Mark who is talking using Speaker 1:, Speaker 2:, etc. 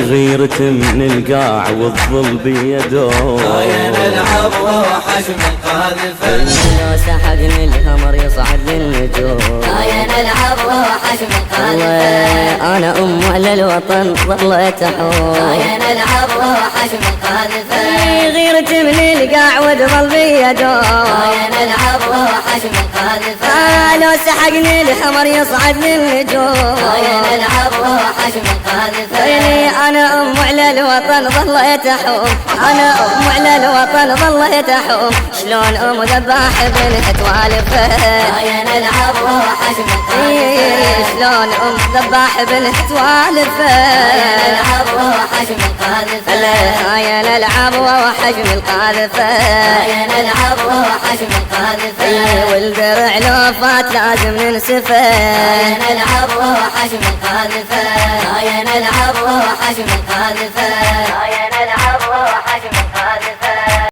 Speaker 1: غيرة من القاع والظل بيده
Speaker 2: نلعب وحجم القاذفة
Speaker 3: لو سحقني القمر يصعد للنجوم
Speaker 4: نلعب وحجم القاذفة
Speaker 3: أنا على الوطن ظليت أحوم
Speaker 4: نلعب وحجم القاذفة
Speaker 3: غيرة من القاع والظل بيده
Speaker 4: نلعب وحجم القاذفة
Speaker 3: لو سحقني القمر يصعد للنجوم
Speaker 4: نلعب وحجم القاذفة
Speaker 3: أنا على الوطن ظليت أحوم أنا على الوطن ظليت أحوم شلون ذباح بنت والفة
Speaker 4: نلعب وحجم القاذفة
Speaker 3: شلون ذباح بنت والفة
Speaker 4: نلعب وحجم القاذفة
Speaker 3: يا نلعب وحجم القاذفة
Speaker 4: نلعب وحجم القاذفة
Speaker 3: والدرع لو فات لازم ننسفه
Speaker 4: نلعب وحجم القاذفة نلعب وحجم القاذفة